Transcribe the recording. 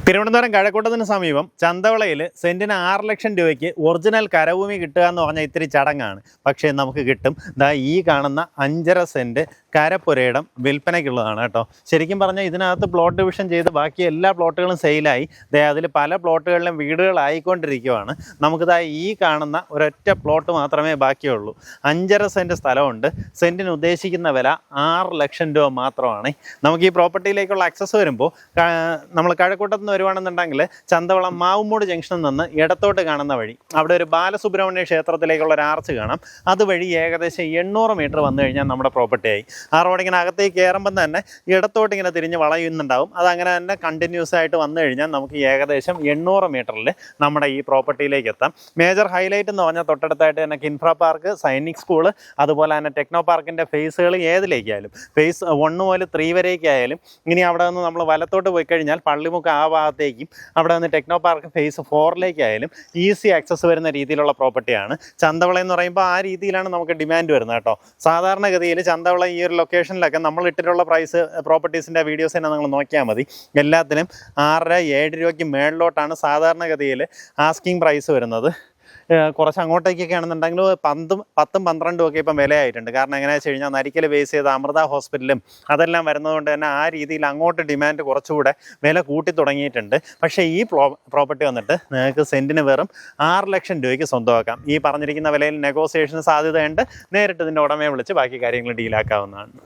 തിരുവനന്തപുരം കഴക്കൂട്ടത്തിന് സമീപം ചന്തവളയിൽ സെൻറ്റിന് 6 ലക്ഷം രൂപയ്ക്ക് ഒറിജിനൽ കരഭൂമി കിട്ടുക എന്ന് പറഞ്ഞാൽ ഇത്തിരി ചടങ്ങാണ്. പക്ഷേ നമുക്ക് കിട്ടും. ദാ ഈ കാണുന്ന 5.5 സെൻറ്റ് കരപ്പുരയിടം വിൽപ്പനയ്ക്കുള്ളതാണ് കേട്ടോ. ശരിക്കും പറഞ്ഞാൽ ഇതിനകത്ത് പ്ലോട്ട് ഡിവിഷൻ ചെയ്ത് ബാക്കി എല്ലാ പ്ലോട്ടുകളും സെയിലായി. അതിൽ പല പ്ലോട്ടുകളിലും വീടുകളായിക്കൊണ്ടിരിക്കുകയാണ്. നമുക്കിതാ ഈ കാണുന്ന ഒരൊറ്റ പ്ലോട്ട് മാത്രമേ ബാക്കിയുള്ളൂ. 5.5 സെൻറ്റ് സ്ഥലമുണ്ട്. സെൻറ്റിന് ഉദ്ദേശിക്കുന്ന വില 6 ലക്ഷം രൂപ മാത്രമാണ്. നമുക്ക് ഈ പ്രോപ്പർട്ടിയിലേക്കുള്ള ആക്സസ് വരുമ്പോൾ നമ്മൾ കഴക്കൂട്ടത്ത് വരുവാണെന്നുണ്ടെങ്കിൽ ചന്തവളം മാവുമൂട് ജംഗ്ഷനിൽ നിന്ന് ഇടത്തോട്ട് കാണുന്ന വഴി അവിടെ ഒരു ബാലസുബ്രഹ്മണ്യ ക്ഷേത്രത്തിലേക്കുള്ള ഒരു ആർച്ച് കാണാം. അതുവഴി ഏകദേശം 800 മീറ്റർ വന്നു കഴിഞ്ഞാൽ നമ്മുടെ പ്രോപ്പർട്ടിയായി. ആ റോഡിങ്ങനെ അകത്തേക്ക് കയറുമ്പം തന്നെ ഇടത്തോട്ട് ഇങ്ങനെ തിരിഞ്ഞ് വളയുന്നുണ്ടാവും. അതങ്ങനെ തന്നെ കണ്ടിന്യൂസ് ആയിട്ട് വന്നു കഴിഞ്ഞാൽ നമുക്ക് ഏകദേശം 800 മീറ്ററിൽ നമ്മുടെ ഈ പ്രോപ്പർട്ടിയിലേക്ക് എത്താം. മേജർ ഹൈലൈറ്റ് എന്ന് പറഞ്ഞാൽ തൊട്ടടുത്തായിട്ട് തന്നെ കിൻഫ്ര പാർക്ക്, സൈനിക് സ്കൂള്, അതുപോലെ തന്നെ ടെക്നോ പാർക്കിൻ്റെ ഫേസുകൾ ഏതിലേക്കായാലും ഫേസ് 1 മുതൽ 3 വരേക്കായാലും ഇനി അവിടെ നിന്ന് നമ്മൾ വലത്തോട്ട് പോയി കഴിഞ്ഞാൽ പള്ളിമുക്ക് ആ ഭാഗത്തേക്കും അവിടെ നിന്ന് ടെക്നോ പാർക്ക് ഫേസ് 4ലേക്കായാലും ഈസി ആക്സസ് വരുന്ന രീതിയിലുള്ള പ്രോപ്പർട്ടിയാണ്. ചന്തവള എന്ന് പറയുമ്പോൾ ആ രീതിയിലാണ് നമുക്ക് ഡിമാൻഡ് വരുന്നത് കേട്ടോ. സാധാരണഗതിയിൽ ചന്തവള ഈ ഒരു ലൊക്കേഷനിലൊക്കെ നമ്മൾ ഇട്ടിട്ടുള്ള പ്രൈസ് പ്രോപ്പർട്ടീസിൻ്റെ വീഡിയോസ് തന്നെ നിങ്ങൾ നോക്കിയാൽ മതി. എല്ലാത്തിനും 6-7 രൂപയ്ക്ക് മേളിലോട്ടാണ് സാധാരണഗതിയിൽ ആസ്കിങ് പ്രൈസ് വരുന്നത്. കുറച്ച് അങ്ങോട്ടേക്കൊക്കെ ആണെന്നുണ്ടെങ്കിൽ 10-12 ഒക്കെ ഇപ്പം വിലയായിട്ടുണ്ട്. കാരണം എങ്ങനെയാണെന്ന് വെച്ച് കഴിഞ്ഞാൽ നരിക്കൽ ബേസ് ചെയ്ത അമൃത ഹോസ്പിറ്റലും അതെല്ലാം വരുന്നതുകൊണ്ട് തന്നെ ആ രീതിയിൽ അങ്ങോട്ട് ഡിമാൻഡ് കുറച്ചുകൂടെ വില കൂട്ടി തുടങ്ങിയിട്ടുണ്ട്. പക്ഷേ ഈ പ്രോപ്പർട്ടി വന്നിട്ട് നിങ്ങൾക്ക് സെൻറ്റിന് വെറും 6 ലക്ഷം രൂപയ്ക്ക് സ്വന്തമാക്കാം. ഈ പറഞ്ഞിരിക്കുന്ന വിലയിൽ നെഗോസിയേഷന് സാധ്യതയുണ്ട്. നേരിട്ട് ഇതിൻ്റെ ഉടമയെ വിളിച്ച് ബാക്കി കാര്യങ്ങൾ ഡീലാക്കാവുന്നതാണ്.